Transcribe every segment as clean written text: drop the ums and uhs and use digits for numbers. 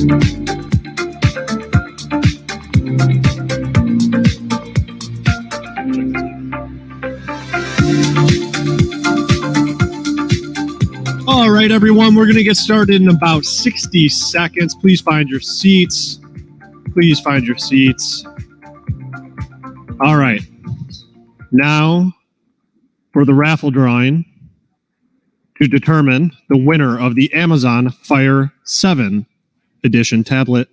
All right, everyone, we're going to get started in about 60 seconds. Please find your seats. Please find your seats. All right. Now for the raffle drawing to determine the winner of the Amazon Fire 7 edition tablet.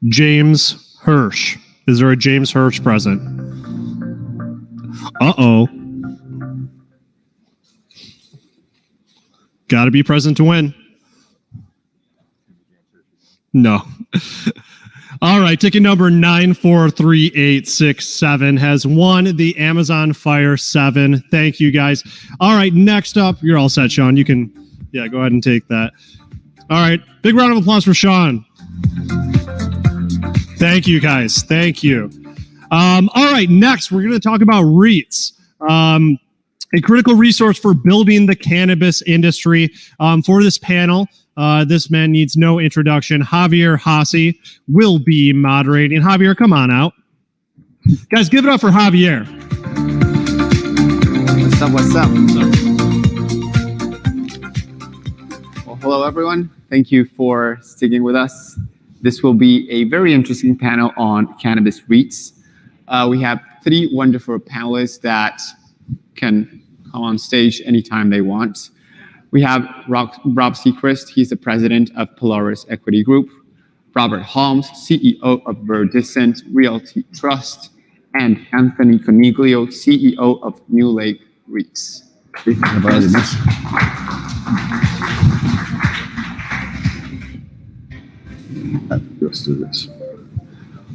James Hirsch. Is there a James Hirsch present? Uh-oh. Got to be present to win. No. All right, ticket number 943867 has won the Amazon Fire 7. Thank you, guys. All right, next up, you're all set, Sean. You can, go ahead and take that. All right, big round of applause for Sean. Thank you, guys. Thank you. All right, next, we're going to talk about REITs. A critical resource for building the cannabis industry. For this panel, this man needs no introduction. Javier Hasse will be moderating. Javier, come on out. Guys, give it up for Javier. What's up? What's up? Well, hello, everyone. Thank you for sticking with us. This will be a very interesting panel on cannabis REITs. We have three wonderful panelists that can come on stage anytime they want. We have Rob Sechrist. He's the president of Pelorus Equity Group. Robert Holmes, CEO of Viridescent Realty Trust. And Anthony Coniglio, CEO of NewLake REITs. Let's do this.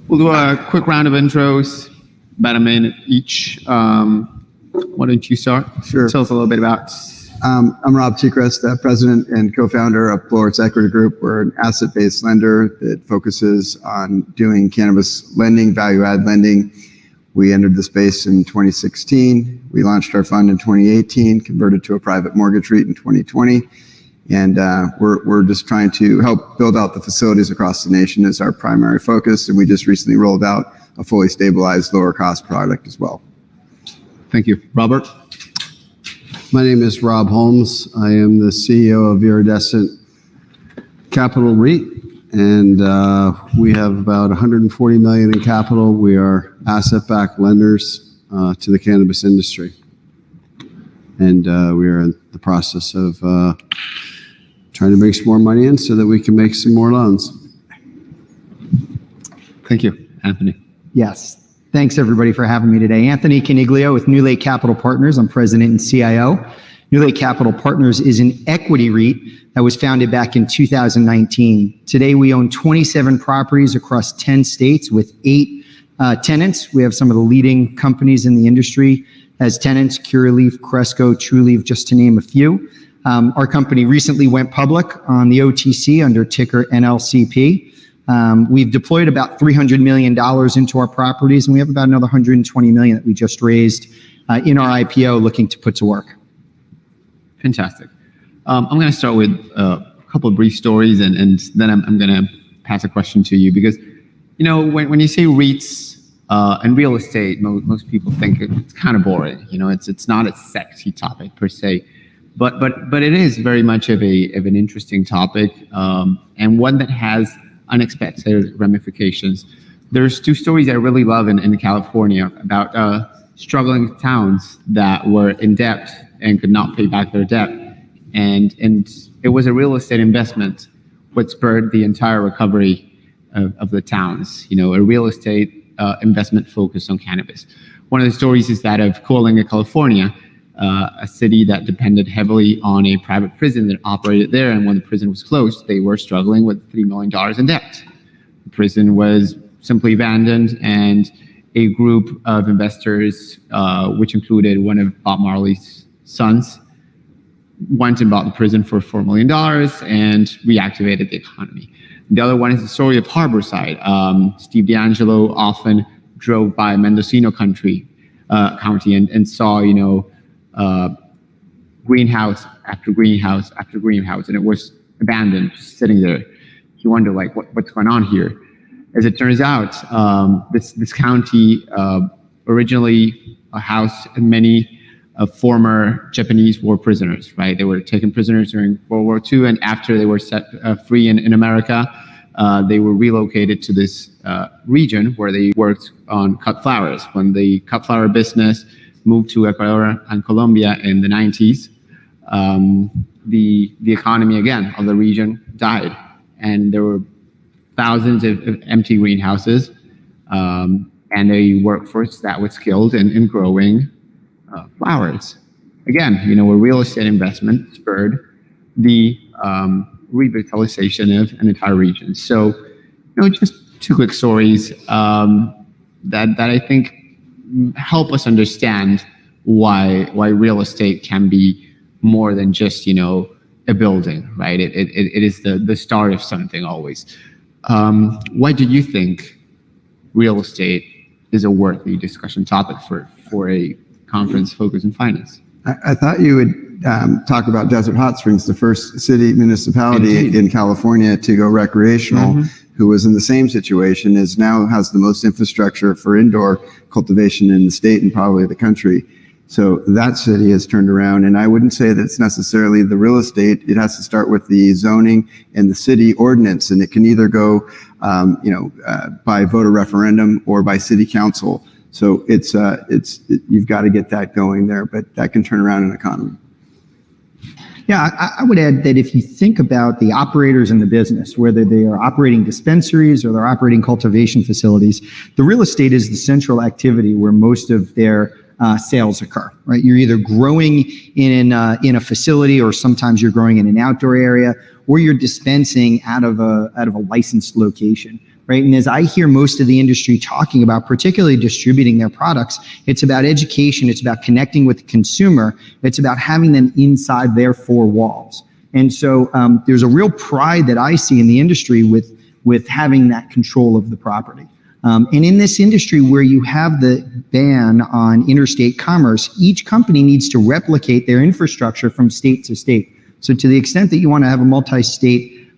We'll do a quick round of intros, about a minute each. Why don't you start? Sure. Tell us a little bit about... I'm Rob Sechrist, president and co-founder of Pelorus Equity Group. We're an asset-based lender that focuses on doing cannabis lending, value-add lending. We entered the space in 2016. We launched our fund in 2018, converted to a private mortgage REIT in 2020. And we're just trying to help build out the facilities across the nation as our primary focus. And we just recently rolled out a fully stabilized, lower cost product as well. Thank you. Robert? My name is Rob Holmes. I am the CEO of Viridescent Capital REIT, and we have about 140 million in capital. We are asset-backed lenders to the cannabis industry. And we are in the process of trying to bring some more money in so that we can make some more loans. Thank you. Anthony? Yes. Thanks, everybody, for having me today. Anthony Coniglio with NewLake Capital Partners. I'm president and CIO. NewLake Capital Partners is an equity REIT that was founded back in 2019. Today, we own 27 properties across 10 states with 8 tenants. We have some of the leading companies in the industry as tenants, Curaleaf, Cresco, TrueLeaf, just to name a few. Our company recently went public on the OTC under ticker NLCP. We've deployed about $300 million into our properties, and we have about another $120 million that we just raised in our IPO looking to put to work. Fantastic. I'm going to start with a couple of brief stories, and then I'm going to pass a question to you because, when you say REITs and real estate, most people think it's kind of boring. It's not a sexy topic per se. But it is very much of an interesting topic, and one that has unexpected ramifications. There's two stories I really love in California about struggling towns that were in debt and could not pay back their debt, and it was a real estate investment what spurred the entire recovery of the towns. A real estate investment focused on cannabis. One of the stories is that of Coniglio, California. A city that depended heavily on a private prison that operated there. And when the prison was closed, they were struggling with $3 million in debt. The prison was simply abandoned, and a group of investors, which included one of Bob Marley's sons, went and bought the prison for $4 million and reactivated the economy. The other one is the story of Harborside. Steve D'Angelo often drove by Mendocino County and saw, greenhouse after greenhouse after greenhouse, and it was abandoned, just sitting there. You wonder, like, what's going on here? As it turns out, this county originally housed many former Japanese war prisoners, right? They were taken prisoners during World War II, and after they were set free in America, they were relocated to this region where they worked on cut flowers. When the cut flower business moved to Ecuador and Colombia in the 90s, the economy again of the region died, and there were thousands of empty greenhouses and a workforce that was skilled in growing flowers. Again, a real estate investment spurred the revitalization of an entire region. So, just two quick stories that I think help us understand why real estate can be more than just a building, right? It is the start of something always. Why do you think real estate is a worthy discussion topic for a conference focused on finance? I thought you would talk about Desert Hot Springs, the first city municipality in California to go recreational, who was in the same situation, is now has the most infrastructure for indoor cultivation in the state and probably the country. So that city has turned around, and I wouldn't say that it's necessarily the real estate. It has to start with the zoning and the city ordinance, and it can either go, by voter referendum or by city council. So you've got to get that going there, but that can turn around an economy. Yeah, I would add that if you think about the operators in the business, whether they are operating dispensaries or they're operating cultivation facilities, the real estate is the central activity where most of their sales occur, right? You're either growing in a facility, or sometimes you're growing in an outdoor area, or you're dispensing out of a licensed location, right? And as I hear most of the industry talking about, particularly distributing their products, it's about education, it's about connecting with the consumer, it's about having them inside their four walls. And so there's a real pride that I see in the industry with having that control of the property. And in this industry where you have the ban on interstate commerce, each company needs to replicate their infrastructure from state to state. So to the extent that you want to have a multi-state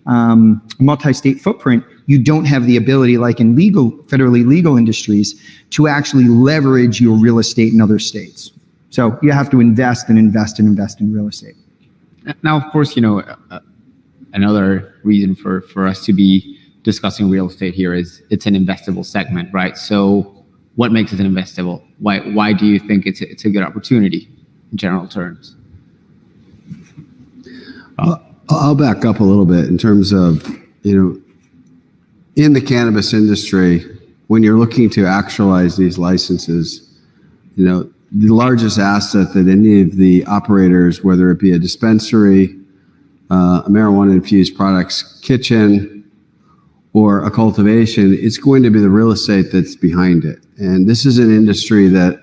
footprint, you don't have the ability, like in federally legal industries, to actually leverage your real estate in other states. So you have to invest and invest and invest in real estate. Now, of course, another reason for us to be discussing real estate here is it's an investable segment, right? So what makes it an investable? Why do you think it's a good opportunity in general terms? I'll back up a little bit in terms of, in the cannabis industry, when you're looking to actualize these licenses, the largest asset that any of the operators, whether it be a dispensary, a marijuana-infused products kitchen, or a cultivation, it's going to be the real estate that's behind it. And this is an industry that,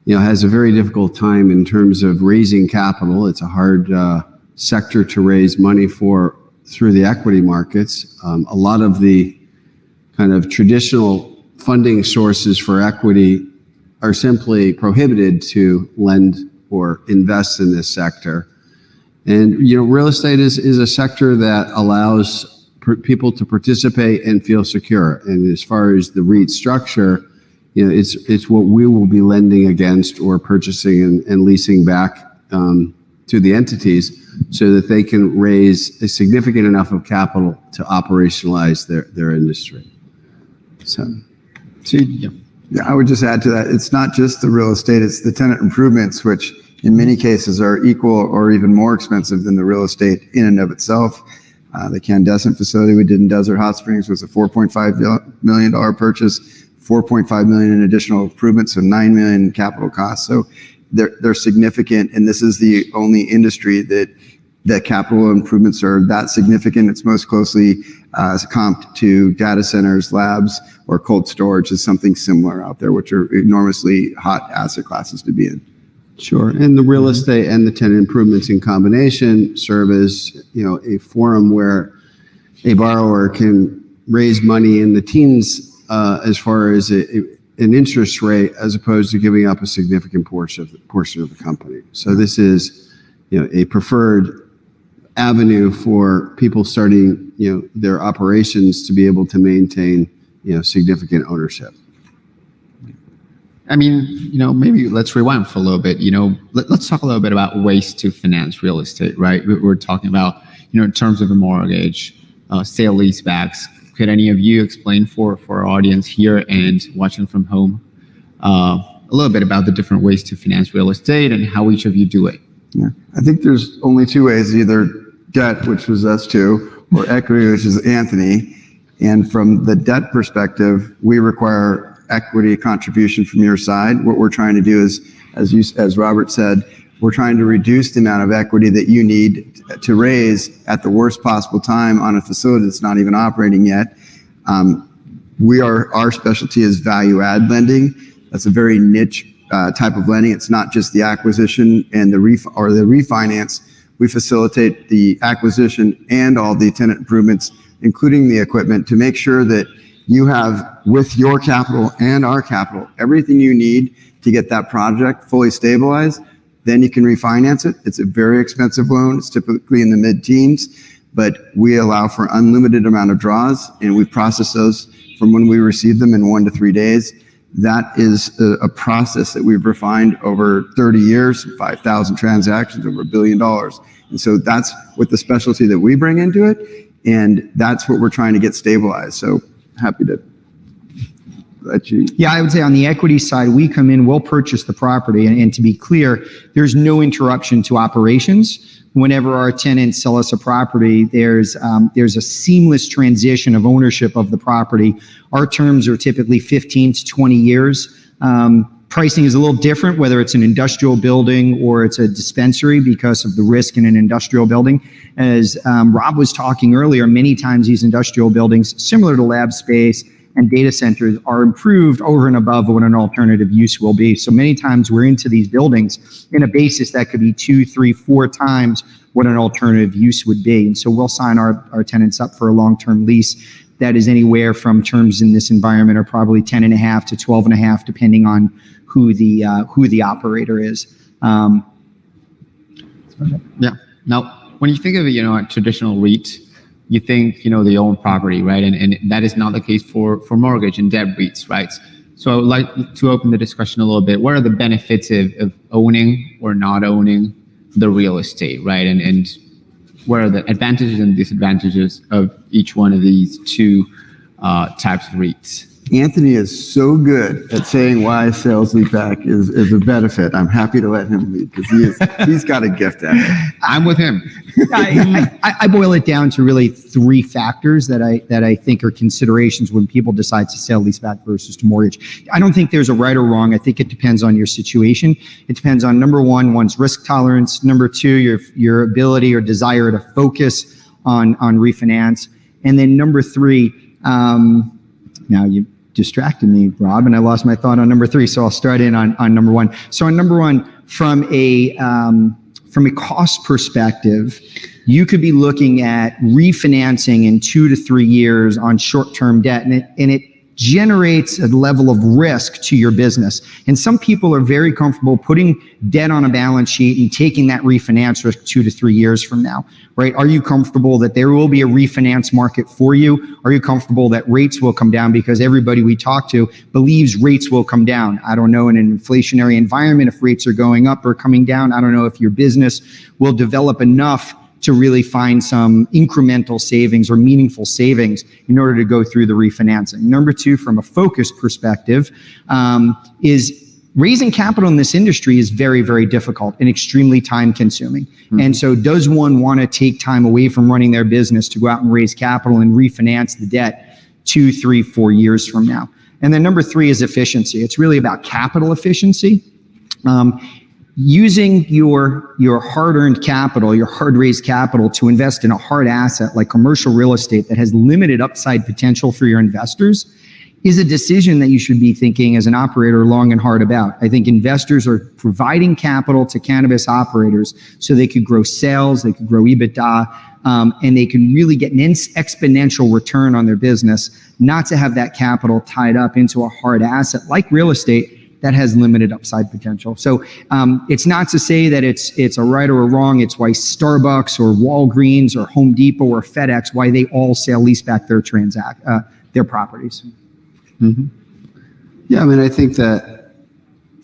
has a very difficult time in terms of raising capital. It's a hard sector to raise money through the equity markets. A lot of the kind of traditional funding sources for equity are simply prohibited to lend or invest in this sector. And, real estate is a sector that allows people to participate and feel secure. And as far as the REIT structure, it's what we will be lending against or purchasing and leasing back to the entities so that they can raise a significant enough of capital to operationalize their industry. I would just add to that, it's not just the real estate, it's the tenant improvements, which in many cases are equal or even more expensive than the real estate in and of itself. The Cannabis facility we did in Desert Hot Springs was a $4.5 million purchase, $4.5 million in additional improvements, so $9 million in capital costs. So they're significant, and this is the only industry that capital improvements are that significant. It's most closely comped to data centers, labs, or cold storage is something similar out there, which are enormously hot asset classes to be in. Sure, and the real estate and the tenant improvements in combination serve as a forum where a borrower can raise money in the teens as far as an interest rate, as opposed to giving up a significant portion of the company. So this is, a preferred avenue for people starting, their operations to be able to maintain, significant ownership. I mean, maybe let's rewind for a little bit. Let's talk a little bit about ways to finance real estate, right? We're talking about, in terms of a mortgage, sale leasebacks. Could any of you explain for our audience here and watching from home a little bit about the different ways to finance real estate and how each of you do it? Yeah, I think there's only two ways: either debt, which was us two, or equity, which is Anthony. And from the debt perspective, we require equity contribution from your side. What we're trying to do is, as Robert said, we're trying to reduce the amount of equity that you need to raise at the worst possible time on a facility that's not even operating yet. Our specialty is value add lending. That's a very niche type of lending. It's not just the acquisition and the refinance. We facilitate the acquisition and all the tenant improvements, including the equipment, to make sure that you have, with your capital and our capital, everything you need to get that project fully stabilized. Then you can refinance it. It's a very expensive loan. It's typically in the mid-teens, but we allow for unlimited amount of draws, and we process those from when we receive them in 1 to 3 days. That is a process that we've refined over 30 years, 5,000 transactions, over $1 billion. And so that's what the specialty that we bring into it, and that's what we're trying to get stabilized. So happy to let you. Yeah, I would say on the equity side, we come in, we'll purchase the property. And to be clear, there's no interruption to operations. Whenever our tenants sell us a property, there's a seamless transition of ownership of the property. Our terms are typically 15 to 20 years. Pricing is a little different, whether it's an industrial building or it's a dispensary, because of the risk in an industrial building. As Rob was talking earlier, many times these industrial buildings, similar to lab space and data centers, are improved over and above what an alternative use will be. So many times we're into these buildings in a basis that could be 2, 3, 4 times what an alternative use would be. And so we'll sign our tenants up for a long-term lease that is anywhere from, terms in this environment are probably 10.5 to 12.5, depending on who the operator is. Yeah. Now, when you think of a traditional REIT, you think they own property, right? And that is not the case for mortgage and debt REITs, right? So I would like to open the discussion a little bit. What are the benefits of owning or not owning the real estate, right? And what are the advantages and disadvantages of each one of these two types of REITs? Anthony is so good at saying why sales leaseback is a benefit. I'm happy to let him lead because he's got a gift at it. I'm with him. I boil it down to really 3 factors that I think are considerations when people decide to sell leaseback versus to mortgage. I don't think there's a right or wrong. I think it depends on your situation. It depends on, number 1, one's risk tolerance. Number 2, your ability or desire to focus on refinance. And then number 3, now you distracted me, Rob, and I lost my thought on number 3. So I'll start in on number 1. So on number 1, from a cost perspective, you could be looking at refinancing in 2 to 3 years on short-term debt, and it generates a level of risk to your business. And some people are very comfortable putting debt on a balance sheet and taking that refinance risk 2 to 3 years from now, right? Are you comfortable that there will be a refinance market for you? Are you comfortable that rates will come down? Because everybody we talk to believes rates will come down. I don't know in an inflationary environment if rates are going up or coming down. I don't know if your business will develop enough to really find some incremental savings or meaningful savings in order to go through the refinancing. Number 2, from a focus perspective, is raising capital in this industry is very, very difficult and extremely time consuming. Mm-hmm. And so does one want to take time away from running their business to go out and raise capital and refinance the debt 2, 3, 4 years from now? And then number 3 is efficiency. It's really about capital efficiency. Using your hard-earned capital, your hard-raised capital to invest in a hard asset like commercial real estate that has limited upside potential for your investors is a decision that you should be thinking as an operator long and hard about. I think investors are providing capital to cannabis operators so they could grow sales, they could grow EBITDA, and they can really get an exponential return on their business, not to have that capital tied up into a hard asset like real estate that has limited upside potential. So it's not to say that it's a right or a wrong. It's why Starbucks or Walgreens or Home Depot or FedEx, why they all sale lease back their properties. Mm-hmm. Yeah, I mean, I think that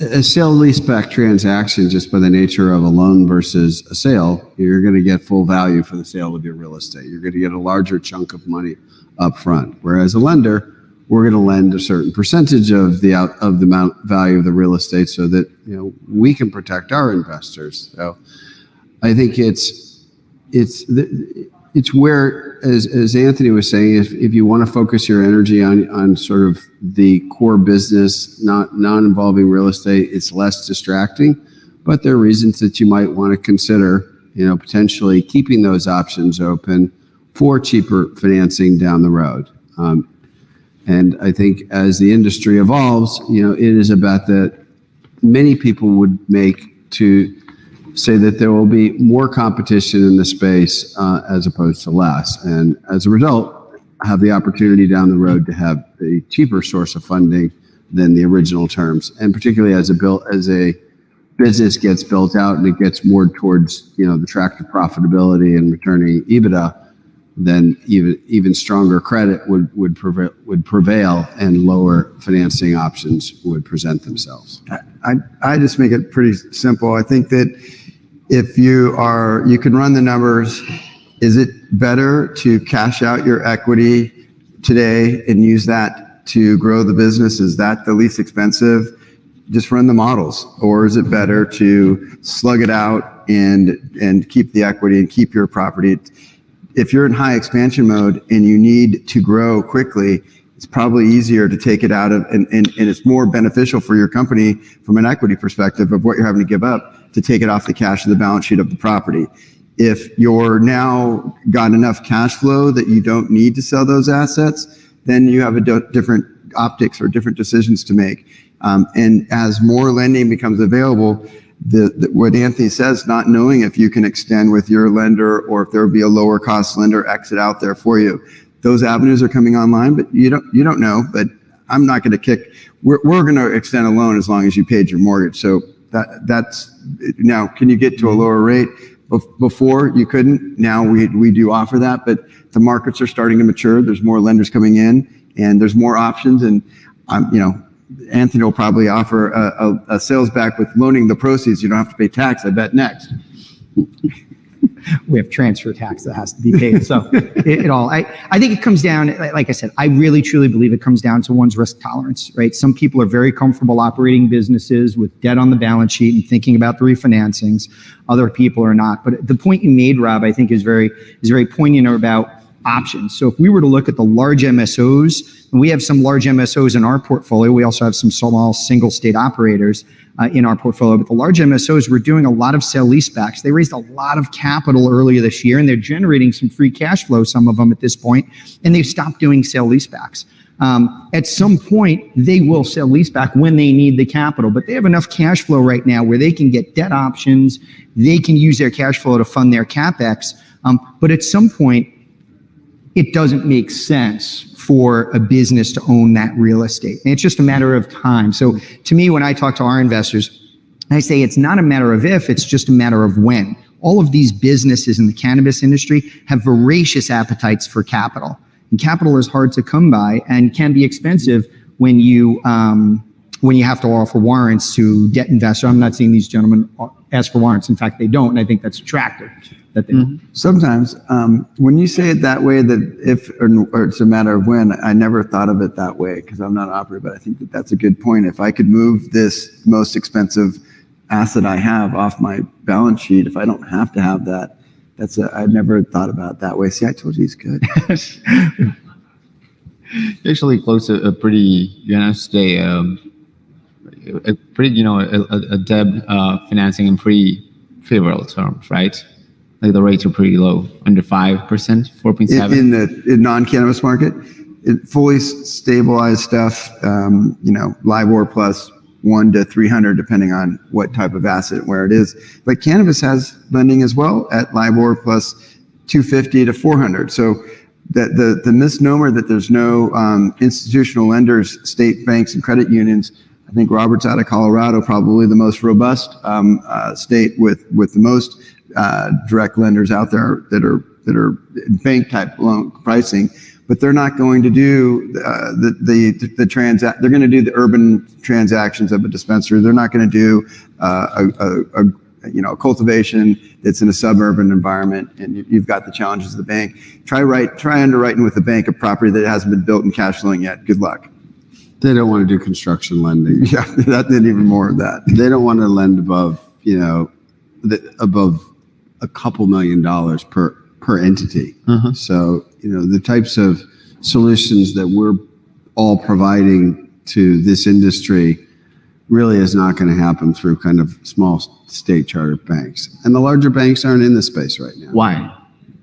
a sale leaseback transaction, just by the nature of a loan versus a sale, you're going to get full value for the sale of your real estate. You're going to get a larger chunk of money up front. Whereas a lender, we're going to lend a certain percentage of the amount value of the real estate so that we can protect our investors. So I think it's where, as Anthony was saying, if you want to focus your energy on sort of the core business, non-involving real estate, it's less distracting. But there are reasons that you might want to consider, potentially keeping those options open for cheaper financing down the road. And I think as the industry evolves, it is about that many people would make to say that there will be more competition in the space as opposed to less. And as a result, have the opportunity down the road to have a cheaper source of funding than the original terms. And particularly as a business gets built out and it gets more towards, the track to profitability and returning EBITDA, then even stronger credit would prevail and lower financing options would present themselves. I just make it pretty simple. I think that if you can run the numbers. Is it better to cash out your equity today and use that to grow the business? Is that the least expensive? Just run the models. Or is it better to slug it out and keep the equity and keep your property? If you're in high expansion mode and you need to grow quickly, it's probably easier to take it out of, and it's more beneficial for your company from an equity perspective of what you're having to give up to take it off the cash of the balance sheet of the property. If you're now got enough cash flow that you don't need to sell those assets, then you have a different optics or different decisions to make. And as more lending becomes available, what Anthony says, not knowing if you can extend with your lender or if there will be a lower cost lender exit out there for you. Those avenues are coming online, but you don't know. But I'm not going to we're going to extend a loan as long as you paid your mortgage. So that's now, can you get to a lower rate? Before you couldn't. Now we do offer that, but the markets are starting to mature. There's more lenders coming in and there's more options. And Anthony will probably offer a sales back with loaning the proceeds. You don't have to pay tax, I bet, next. We have transfer tax that has to be paid. So I think it comes down, like I said, I really truly believe it comes down to one's risk tolerance, right? Some people are very comfortable operating businesses with debt on the balance sheet and thinking about the refinancings. Other people are not. But the point you made, Rob, I think is very poignant about options. So if we were to look at the large MSOs, and we have some large MSOs in our portfolio, we also have some small single state operators in our portfolio, but the large MSOs were doing a lot of sale leasebacks. They raised a lot of capital earlier this year and they're generating some free cash flow, some of them at this point, and they've stopped doing sale leasebacks. At some point, they will sell leaseback when they need the capital, but they have enough cash flow right now where they can get debt options, they can use their cash flow to fund their CapEx, but at some point, it doesn't make sense for a business to own that real estate. And it's just a matter of time. So to me, when I talk to our investors, I say it's not a matter of if, it's just a matter of when. All of these businesses in the cannabis industry have voracious appetites for capital. And capital is hard to come by and can be expensive when you have to offer warrants to debt investors. I'm not saying these gentlemen ask for warrants. In fact, they don't. And I think that's attractive. Sometimes when you say it that way, that if or it's a matter of when, I never thought of it that way because I'm not an operator, but I think that's a good point. If I could move this most expensive asset I have off my balance sheet, if I don't have to have that, I'd never thought about it that way. See, I told you he's good. Actually, close to a pretty, stay a pretty, a debt financing in pretty favorable terms, right? Like the rates are pretty low, under 5%, 4.7%. In the non-cannabis market, fully stabilized stuff, LIBOR plus 1 to 300, depending on what type of asset and where it is. But cannabis has lending as well at LIBOR plus 250 to 400. So the misnomer that there's no institutional lenders, state banks and credit unions, I I think Robert's out of Colorado, probably the most robust state with the most direct lenders out there that are bank type loan pricing. But they're not going to do they're going to do the urban transactions of a dispensary. They're not going to do a cultivation that's in a suburban environment, and you've got the challenges of the bank. Try underwriting with a bank a property that hasn't been built and cash flowing yet. Good luck. They don't want to do construction lending. Yeah, that did even more of that. They don't want to lend above above a couple $1 million per entity. So, the types of solutions that we're all providing to this industry really is not going to happen through kind of small state chartered banks. And the larger banks aren't in this space right now.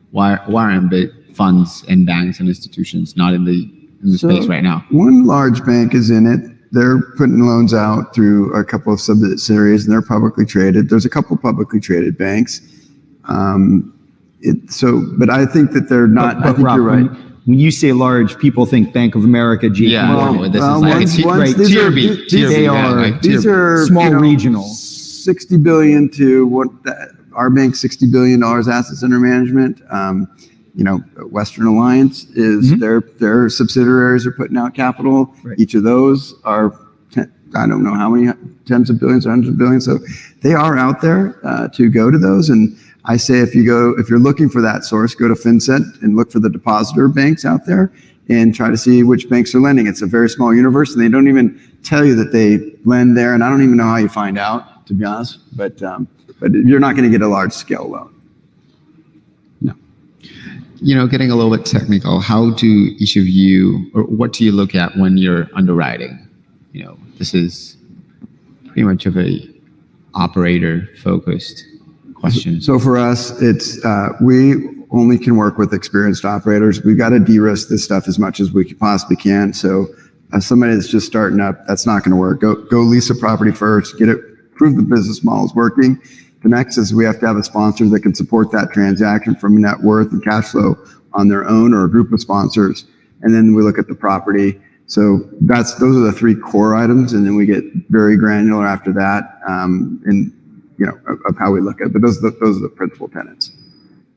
Why aren't big funds and banks and institutions not in the space right now? One large bank is in it. They're putting loans out through a couple of subsidiaries, and they're publicly traded. There's a couple of publicly traded banks. But I think that they're not. I think Rob, you're right. When you say large, people think Bank of America, JP Morgan. These are small regional. 60 billion to our bank, $60 billion assets under management. Western Alliance is their subsidiaries are putting out capital. Right. Each of those are, I don't know how many tens of billions or hundreds of billions. So they are out there to go to those. And I say if you're looking for that source, go to FinCEN and look for the depositor banks out there and try to see which banks are lending. It's a very small universe, and they don't even tell you that they lend there. And I don't even know how you find out, to be honest. But you're not going to get a large scale loan. No. Getting a little bit technical, how do each of you, or what do you look at when you're underwriting? This is pretty much of a operator focused question. So for us, it's we only can work with experienced operators. We've got to de-risk this stuff as much as we possibly can. So as somebody that's just starting up, that's not going to work. Go lease a property first, prove the business model is working. The next is we have to have a sponsor that can support that transaction from net worth and cash flow on their own, or a group of sponsors. And then we look at the property. So those are the three core items, and then we get very granular after that, of how we look at it. But those are the principal tenets.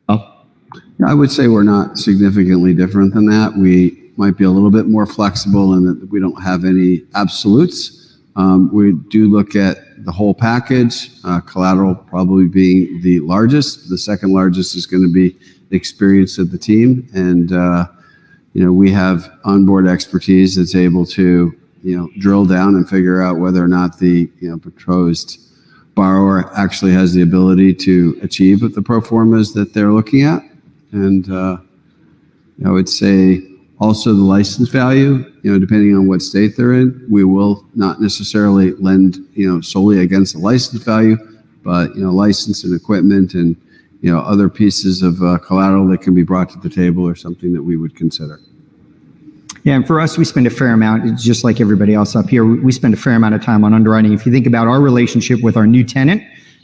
I would say we're not significantly different than that. We might be a little bit more flexible in that we don't have any absolutes. We do look at the whole package, collateral probably being the largest. The second largest is going to be the experience of the team. And, we have onboard expertise that's able to, drill down and figure out whether or not the, proposed borrower actually has the ability to achieve with the pro formas that they're looking at. And I would say also the license value, depending on what state they're in, we will not necessarily lend, solely against the license value, but, license and equipment and, other pieces of collateral that can be brought to the table or something that we would consider. Yeah, and for us, we spend a fair amount, it's just like everybody else up here, we spend a fair amount of time on underwriting. If you think about our relationship with our new tenant,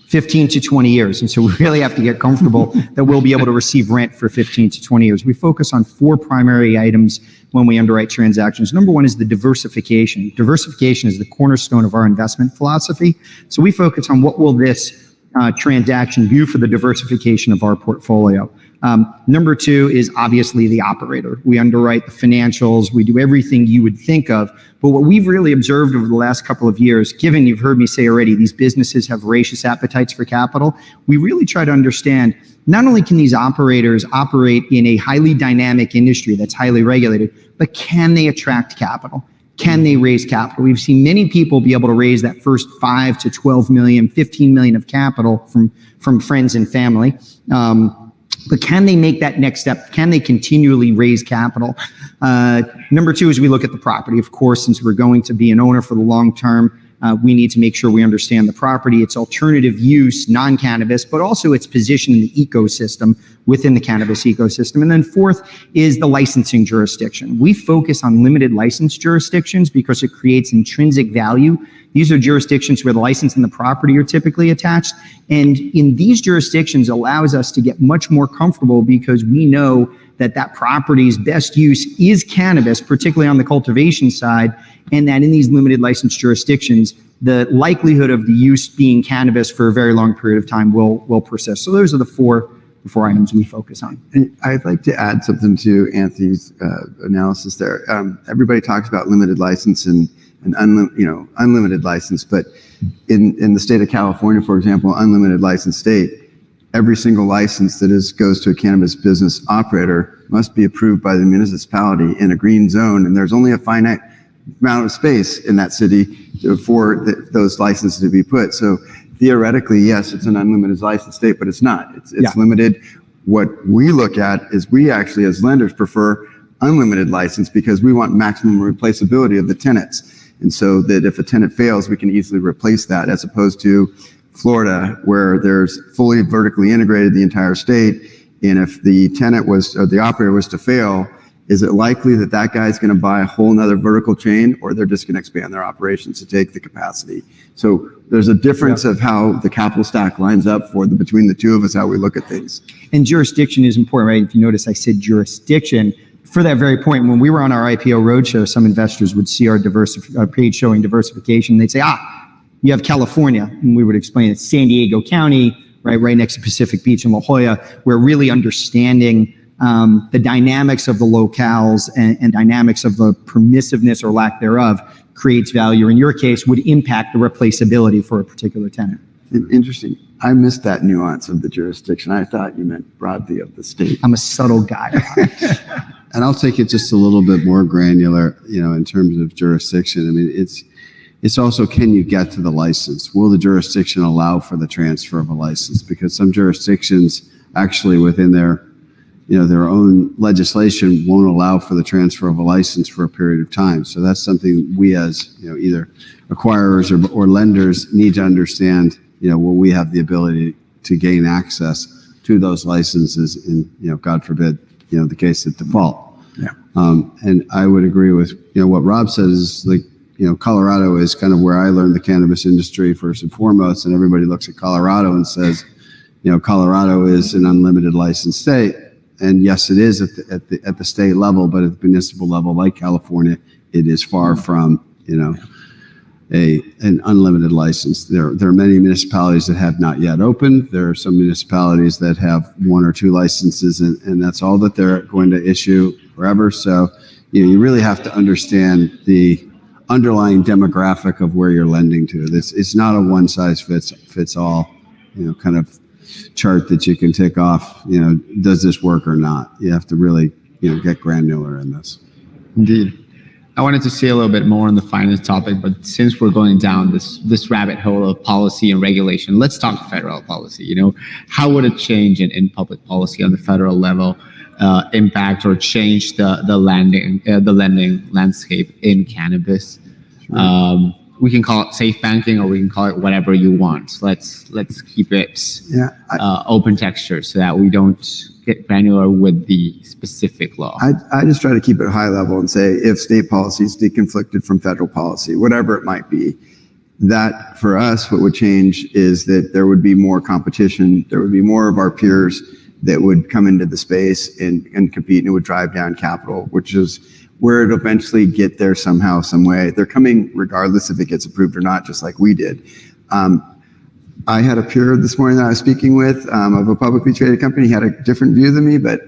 15 to 20 years. And so we really have to get comfortable that we'll be able to receive rent for 15 to 20 years. We focus on 4 primary items when we underwrite transactions. Number 1 is the diversification. Diversification is the cornerstone of our investment philosophy. So we focus on what will this transaction do for the diversification of our portfolio. Number 2 is obviously the operator. We underwrite the financials. We do everything you would think of. But what we've really observed over the last couple of years, given you've heard me say already, these businesses have voracious appetites for capital, we really try to understand not only can these operators operate in a highly dynamic industry that's highly regulated, but can they attract capital? Can they raise capital? We've seen many people be able to raise that first 5 to 12 million, 15 million of capital from friends and family. But can they make that next step? Can they continually raise capital? Number 2 is we look at the property. Of course, since we're going to be an owner for the long term, we need to make sure we understand the property, its alternative use, non-cannabis, but also its position in the ecosystem, within the cannabis ecosystem. And then 4th is the licensing jurisdiction. We focus on limited license jurisdictions because it creates intrinsic value. These are jurisdictions where the license and the property are typically attached. And in these jurisdictions allows us to get much more comfortable because we know that property's best use is cannabis, particularly on the cultivation side, and that in these limited license jurisdictions, the likelihood of the use being cannabis for a very long period of time will persist. So those are the four items we focus on. And I'd like to add something to Anthony's analysis there. Everybody talks about limited license and unlimited license, but in the state of California, for example, unlimited license state, every single license that goes to a cannabis business operator must be approved by the municipality in a green zone, and there's only a finite amount of space in that city for those licenses to be put. So theoretically, yes, it's an unlimited license state, but it's not. It's limited. What we look at is we actually, as lenders, prefer unlimited license because we want maximum replaceability of the tenants. And so that if a tenant fails, we can easily replace that, as opposed to Florida, where there's fully vertically integrated the entire state. And if the tenant or the operator was to fail, is it likely that guy's going to buy a whole nother vertical chain, or they're just going to expand their operations to take the capacity? So there's a difference of how the capital stack lines up between the two of us, how we look at things. And jurisdiction is important, right? If you notice, I said jurisdiction. For that very point, when we were on our IPO roadshow, some investors would see our page showing diversification. They'd say, you have California. And we would explain it's San Diego County, right next to Pacific Beach and La Jolla, where really understanding the dynamics of the locales and dynamics of the permissiveness or lack thereof creates value. In your case, would impact the replaceability for a particular tenant. Interesting. I missed that nuance of the jurisdiction. I thought you meant broadly of the state. I'm a subtle guy. And I'll take it just a little bit more granular, in terms of jurisdiction. I mean, it's also, can you get to the license? Will the jurisdiction allow for the transfer of a license? Because some jurisdictions actually within their own legislation won't allow for the transfer of a license for a period of time. So that's something we as, either acquirers or lenders need to understand, will we have the ability to gain access to those licenses in, God forbid, the case of default. Yeah. And I would agree with, what Rob says is like, Colorado is kind of where I learned the cannabis industry first and foremost. And everybody looks at Colorado and says, Colorado is an unlimited license state. And yes, it is at the state level, but at the municipal level, like California, it is far from, an unlimited license. There are many municipalities that have not yet opened. There are some municipalities that have 1 or 2 licenses, and that's all that they're going to issue forever. So, you really have to understand the underlying demographic of where you're lending to. It's not a one size fits all, kind of chart that you can tick off. Does this work or not? You have to really, get granular in this. Indeed. I wanted to say a little bit more on the finance topic, but since we're going down this rabbit hole of policy and regulation, let's talk federal policy. How would a change in public policy on the federal level impact or change the lending landscape in cannabis? Sure. We can call it safe banking, or we can call it whatever you want. Let's keep it open texture so that we don't get granular with the specific law. I just try to keep it high level and say if state policy is deconflicted from federal policy, whatever it might be, that for us, what would change is that there would be more competition. There would be more of our peers that would come into the space and compete, and it would drive down capital, which is where it'll eventually get there somehow, some way. They're coming regardless if it gets approved or not, just like we did. I had a peer this morning that I was speaking with of a publicly traded company. He had a different view than me, but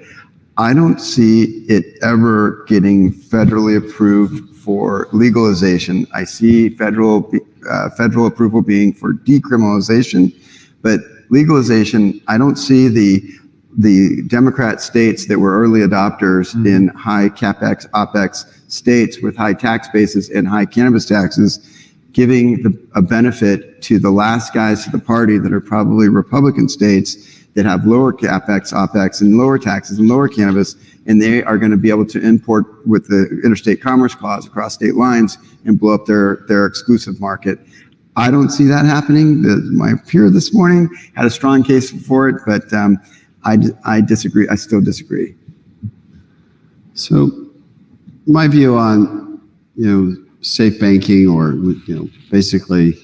I don't see it ever getting federally approved for legalization. I see federal approval being for decriminalization, but legalization, I don't see the Democrat states that were early adopters in high CapEx, OpEx states with high tax bases and high cannabis taxes giving a benefit to the last guys to the party that are probably Republican states that have lower CapEx, OpEx, and lower taxes and lower cannabis, and they are going to be able to import with the interstate commerce clause across state lines and blow up their exclusive market. I don't see that happening. My peer this morning had a strong case for it, but I disagree. I still disagree. So my view on, safe banking or, basically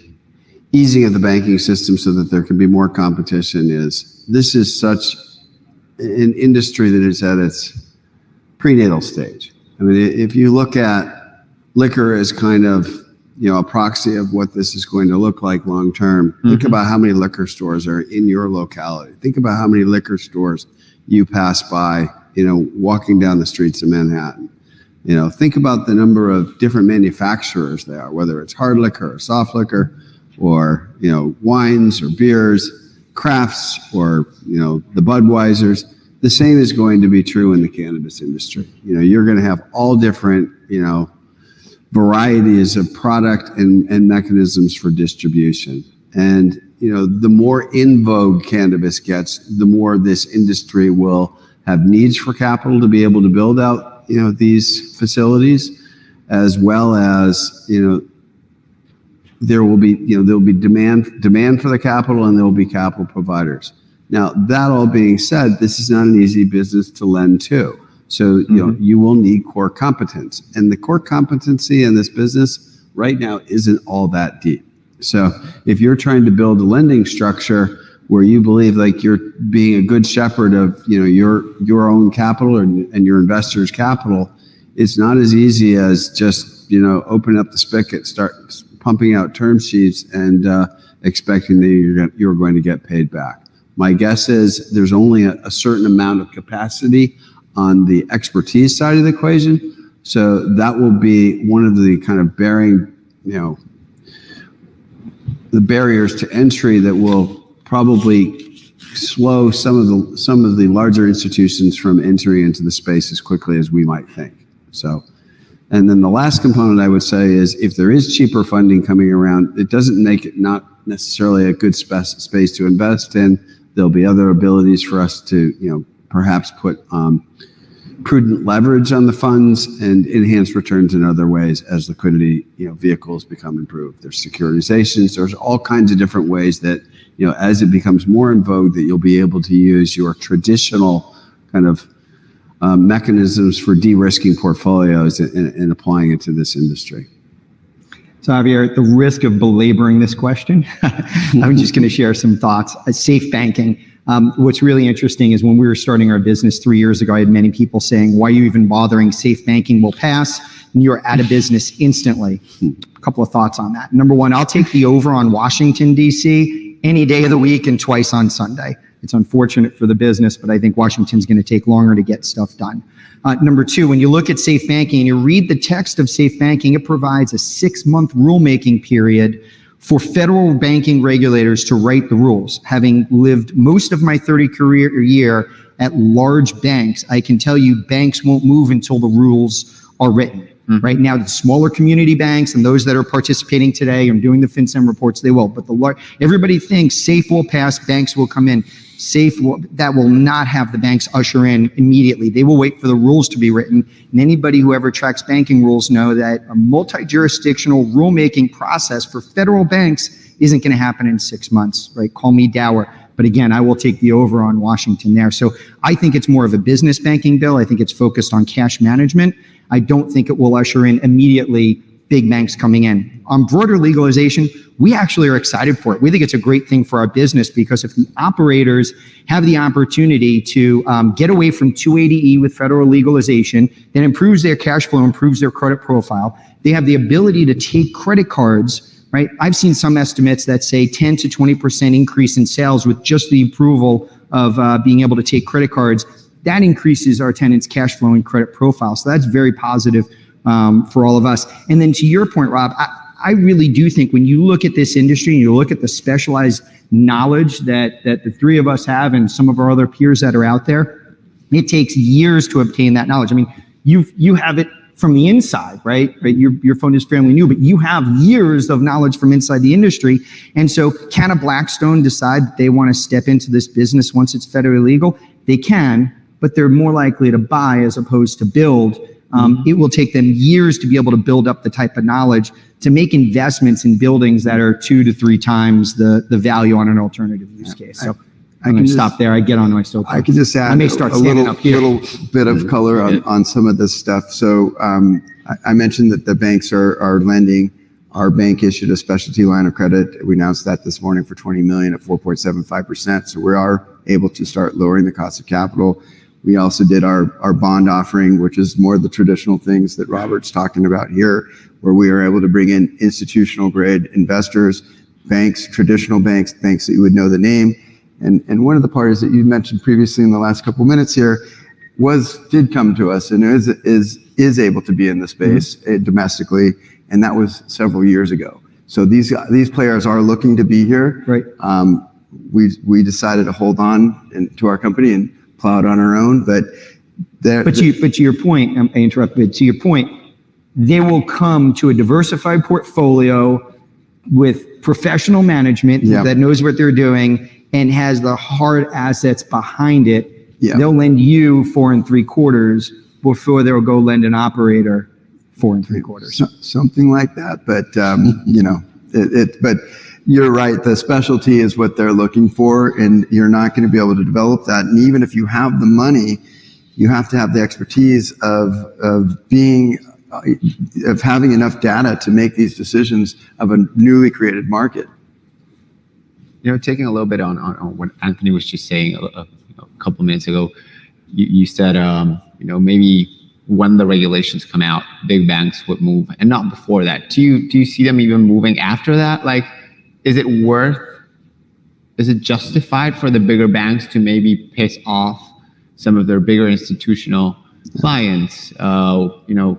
easing of the banking system so that there can be more competition is, this is such an industry that is at its prenatal stage. I mean, if you look at liquor as kind of, a proxy of what this is going to look like long term, think about how many liquor stores are in your locality. Think about how many liquor stores you pass by, walking down the streets of Manhattan. Think about the number of different manufacturers there are, whether it's hard liquor or soft liquor or, wines or beers, crafts or, the Budweisers. The same is going to be true in the cannabis industry. You're going to have all different, varieties of product and mechanisms for distribution. And, the more in vogue cannabis gets, the more this industry will have needs for capital to be able to build out, these facilities, as well as, there will be demand for the capital, and there will be capital providers. Now, that all being said, this is not an easy business to lend to. So, you will need core competence. And the core competency in this business right now isn't all that deep. So if you're trying to build a lending structure where you believe like you're being a good shepherd of, your own capital and your investors' capital, it's not as easy as just, open up the spigot, start pumping out term sheets and expecting that you're going to get paid back. My guess is there's only a certain amount of capacity on the expertise side of the equation. So that will be one of the kind of the barriers to entry that will probably slow some of the larger institutions from entering into the space as quickly as we might think. So, and then the last component I would say is if there is cheaper funding coming around, it doesn't make it not necessarily a good space to invest in. There'll be other abilities for us to, perhaps put prudent leverage on the funds and enhance returns in other ways as liquidity, vehicles become improved. There's securitizations. There's all kinds of different ways that, as it becomes more in vogue, that you'll be able to use your traditional kind of mechanisms for de-risking portfolios and applying it to this industry. So Javier, at the risk of belaboring this question, I'm just going to share some thoughts. Safe banking. What's really interesting is when we were starting our business 3 years ago, I had many people saying, why are you even bothering? Safe banking will pass and you're out of business instantly. A couple of thoughts on that. Number one, I'll take the over on Washington, D.C. any day of the week and twice on Sunday. It's unfortunate for the business, but I think Washington's going to take longer to get stuff done. Number two, when you look at safe banking and you read the text of safe banking, it provides a 6-month rulemaking period for federal banking regulators to write the rules. Having lived most of my 30 career year at large banks, I can tell you banks won't move until the rules are written. Right now, the smaller community banks and those that are participating today and doing the FinCEN reports, they will. But everybody thinks safe will pass, banks will come in. That will not have the banks usher in immediately. They will wait for the rules to be written. And anybody who ever tracks banking rules know that a multi-jurisdictional rulemaking process for federal banks isn't going to happen in 6 months, right? Call me dour. But again, I will take the over on Washington there. So I think it's more of a business banking bill. I think it's focused on cash management. I don't think it will usher in immediately big banks coming in. On broader legalization, we actually are excited for it. We think it's a great thing for our business because if the operators have the opportunity to get away from 280E with federal legalization, that improves their cash flow, improves their credit profile. They have the ability to take credit cards, right? I've seen some estimates that say 10 to 20% increase in sales with just the approval of being able to take credit cards. That increases our tenants' cash flow and credit profile. So that's very positive for all of us. And then to your point, Rob, I really do think when you look at this industry and you look at the specialized knowledge that the three of us have and some of our other peers that are out there, it takes years to obtain that knowledge. I mean, you have it from the inside, right? Your phone is fairly new, but you have years of knowledge from inside the industry. And so can a Blackstone decide that they want to step into this business once it's federally legal? They can, but they're more likely to buy as opposed to build. It will take them years to be able to build up the type of knowledge to make investments in buildings that are 2 to 3 times the value on an alternative use case. So I'm going to stop there. I get on my soapbox. I can just add I may start a little bit of color on some of this stuff. So I mentioned that the banks are lending. Our bank issued a specialty line of credit. We announced that this morning for $20 million at 4.75%. So we are able to start lowering the cost of capital. We also did our bond offering, which is more the traditional things that Robert's talking about here, where we were able to bring in institutional grade investors, banks, traditional banks that you would know the name. And one of the parties that you mentioned previously in the last couple of minutes here did come to us and is able to be in the space domestically, and that was several years ago. So these players are looking to be here. Right. We decided to hold on to our company and plow it on our own, but to your point, I interrupted. To your point, they will come to a diversified portfolio with professional management that knows what they're doing and has the hard assets behind it. Yeah. They'll lend you 4 3/4 before they'll go lend an operator 4 3/4. Something like that, but but you're right. The specialty is what they're looking for, and you're not going to be able to develop that. And even if you have the money, you have to have the expertise of having enough data to make these decisions of a newly created market. Taking a little bit on what Anthony was just saying a couple minutes ago, you said, maybe when the regulations come out, big banks would move, and not before that. Do you see them even moving after that? Like, is it justified for the bigger banks to maybe piss off some of their bigger institutional clients,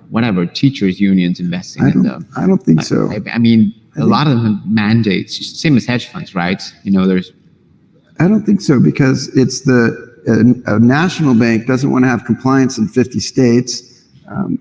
whatever, teachers unions investing in them? I don't think so. I mean, a lot of them have mandates, same as hedge funds, right? I don't think so, because it's a national bank doesn't want to have compliance in 50 states,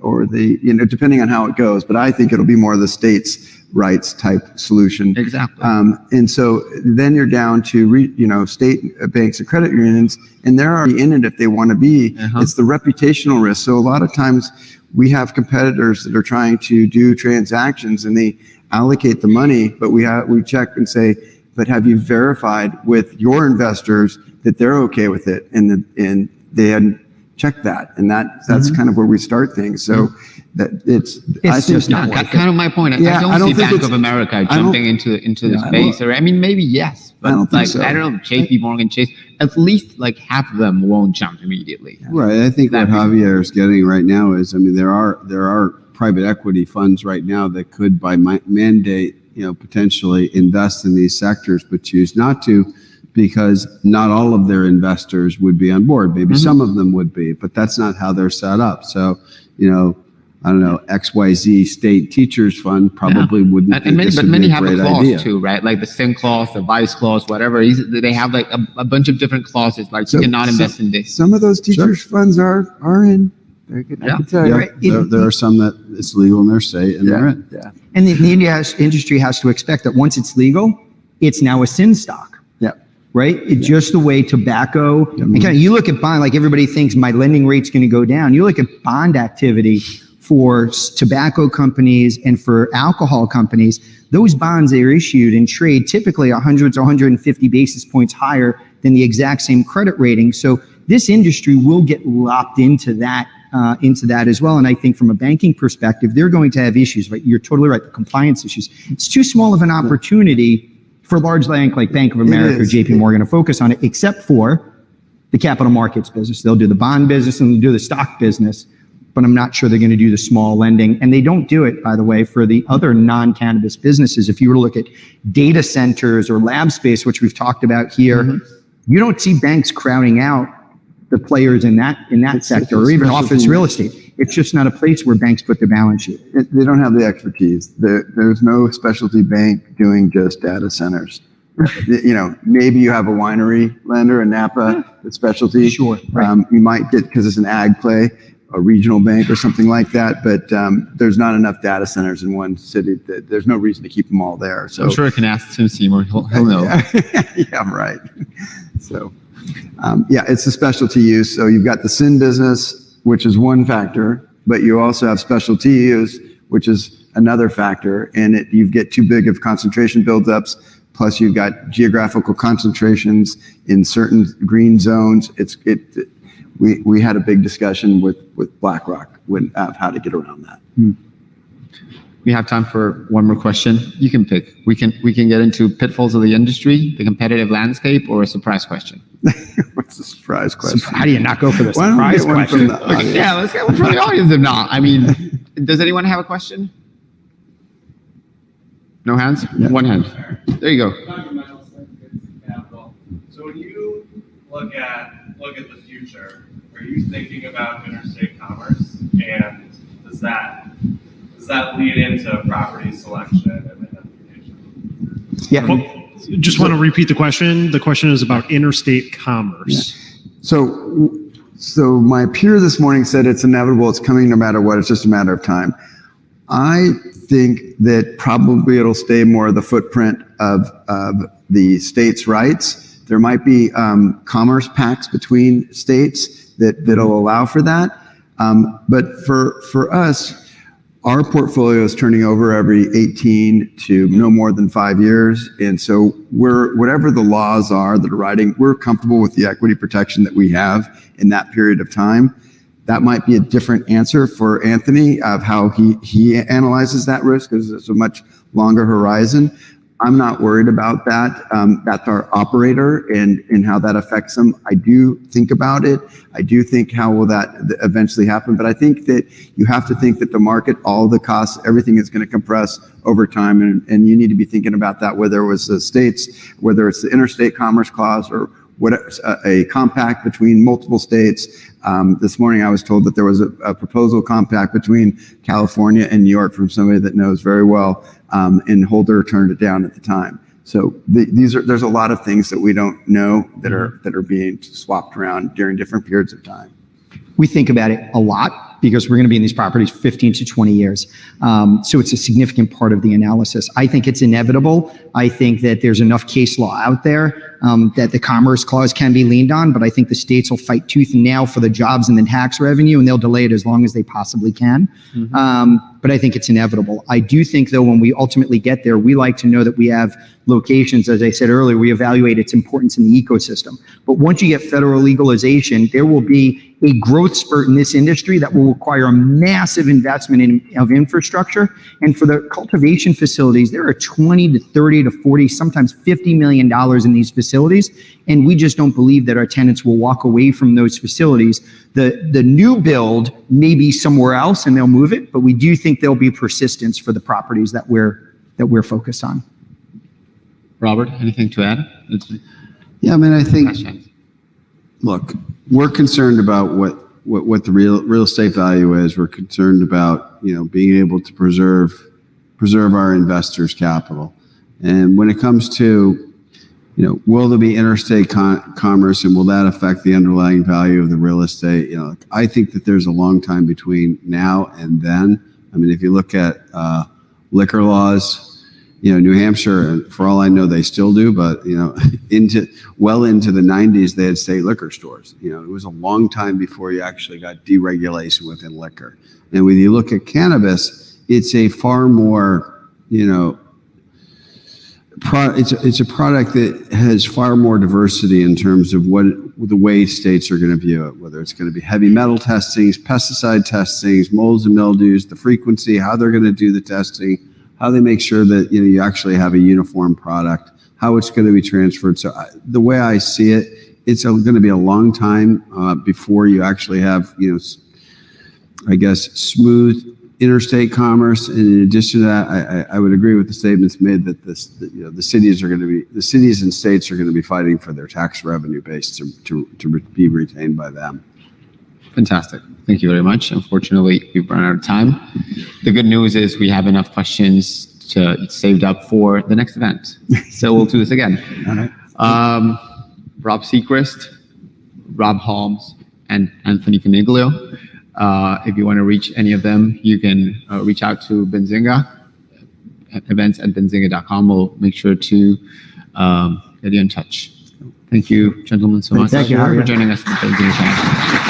or depending on how it goes. But I think it'll be more of the states' rights type solution. Exactly. And so then you're down to state banks and credit unions, and they're already in it if they want to be. It's the reputational risk. So a lot of times we have competitors that are trying to do transactions, and they allocate the money, but we check and say, but have you verified with your investors that they're okay with it? And they hadn't checked that, and that's kind of where we start things. So that it's just not kind of my point. I don't see Bank of America jumping into the space, or maybe yes, but I don't think so. I don't know, JP Morgan Chase, at least like half of them won't jump immediately. Right. I think what Javier is getting right now is, there are private equity funds right now that could, by mandate, potentially invest in these sectors, but choose not to, because not all of their investors would be on board. Maybe some of them would be, but that's not how they're set up. So, I don't know, XYZ state teachers fund probably wouldn't. But many have a clause too, right? Like the sin clause, the vice clause, whatever. They have like a bunch of different clauses, like you cannot invest in this. Some of those teachers funds are in. I can tell you. There are some that it's legal in their state, and they're in. Yeah. And the industry has to expect that once it's legal, it's now a sin stock. Yeah. Right? It's just the way tobacco, and you look at bond, like everybody thinks my lending rate's going to go down. You look at bond activity for tobacco companies and for alcohol companies, those bonds that are issued and trade typically 100 to 150 basis points higher than the exact same credit rating. So this industry will get locked into that as well. And I think from a banking perspective, they're going to have issues, right? You're totally right. The compliance issues. It's too small of an opportunity for a large bank like Bank of America or JP Morgan to focus on it, except for the capital markets business. They'll do the bond business and they'll do the stock business, but I'm not sure they're going to do the small lending. And they don't do it, by the way, for the other non-cannabis businesses. If you were to look at data centers or lab space, which we've talked about here, you don't see banks crowding out the players in that sector, or even office real estate. It's just not a place where banks put their balance sheet. They don't have the expertise. There's no specialty bank doing just data centers. Maybe you have a winery lender, a Napa that's specialty. Sure. Right. You might get, because it's an ag play, a regional bank or something like that, but there's not enough data centers in one city. There's no reason to keep them all there. So I'm sure I can ask Tim Seymour. He'll know. Yeah, right. So, it's a specialty use. So you've got the sin business, which is one factor, but you also have specialty use, which is another factor. And you get too big of concentration buildups. Plus you've got geographical concentrations in certain green zones. We had a big discussion with BlackRock of how to get around that. We have time for one more question. You can pick. We can get into pitfalls of the industry, the competitive landscape, or a surprise question. What's the surprise question? How do you not go for the Why don't we surprise get one from question? the Okay, audience? yeah, let's get one from the audience if not. I mean, does anyone have a question? No hands? Yeah. One hand. There you go. So when you look at the future, are you thinking about interstate commerce, and does that lead into property selection and identification? Yeah. Well, just want to repeat the question. The question is about interstate commerce. So my peer this morning said it's inevitable. It's coming no matter what. It's just a matter of time. I think that probably it'll stay more the footprint of the states' rights. There might be commerce pacts between states that'll allow for that. But for us, our portfolio is turning over every 18 to no more than 5 years. And so whatever the laws are that are writing, we're comfortable with the equity protection that we have in that period of time. That might be a different answer for Anthony of how he analyzes that risk, because it's a much longer horizon. I'm not worried about that. That's our operator and how that affects them. I do think about it. I do think how will that eventually happen. But I think that you have to think that the market, all the costs, everything is going to compress over time. And you need to be thinking about that, whether it was the states, whether it's the interstate commerce clause or what a compact between multiple states. This morning I was told that there was a proposal compact between California and New York from somebody that knows very well, and Holder turned it down at the time. So there's a lot of things that we don't know that are being swapped around during different periods of time. We think about it a lot because we're going to be in these properties 15 to 20 years. So it's a significant part of the analysis. I think it's inevitable. I think that there's enough case law out there that the Commerce Clause can be leaned on, but I think the states will fight tooth and nail for the jobs and the tax revenue, and they'll delay it as long as they possibly can. But I think it's inevitable. I do think, though, when we ultimately get there, we like to know that we have locations. As I said earlier, we evaluate its importance in the ecosystem. But once you get federal legalization, there will be a growth spurt in this industry that will require a massive investment of infrastructure. And for the cultivation facilities, there are 20 to 30 to 40, sometimes $50 million in these facilities. And we just don't believe that our tenants will walk away from those facilities. The new build may be somewhere else and they'll move it, but we do think there'll be persistence for the properties that we're focused on. Robert, anything to add? Yeah, I mean, I think, look, we're concerned about what the real estate value is. We're concerned about, being able to preserve our investors' capital. And when it comes to, will there be interstate commerce and will that affect the underlying value of the real estate? I think that there's a long time between now and then. I mean, if you look at liquor laws, New Hampshire, and for all I know, they still do, but, into the 90s, they had state liquor stores. It was a long time before you actually got deregulation within liquor. And when you look at cannabis, it's a far more, it's a product that has far more diversity in terms of the way states are going to view it, whether it's going to be heavy metal testings, pesticide testings, molds and mildews, the frequency, how they're going to do the testing, how they make sure that you actually have a uniform product, how it's going to be transferred. So the way I see it, it's going to be a long time before you actually have, I guess, smooth interstate commerce. And in addition to that, I would agree with the statements made that the cities and states are going to be fighting for their tax revenue base to be retained by them. Fantastic. Thank you very much. Unfortunately, we've run out of time. The good news is we have enough questions saved up for the next event. So we'll do this again. All right. Rob Sechrist, Rob Holmes, and Anthony Coniglio. If you want to reach any of them, you can reach out to Benzinga, events@benzinga.com. We'll make sure to get you in touch. Thank you, gentlemen, so much Thank you, Javier. for joining us at the Benzinga channel.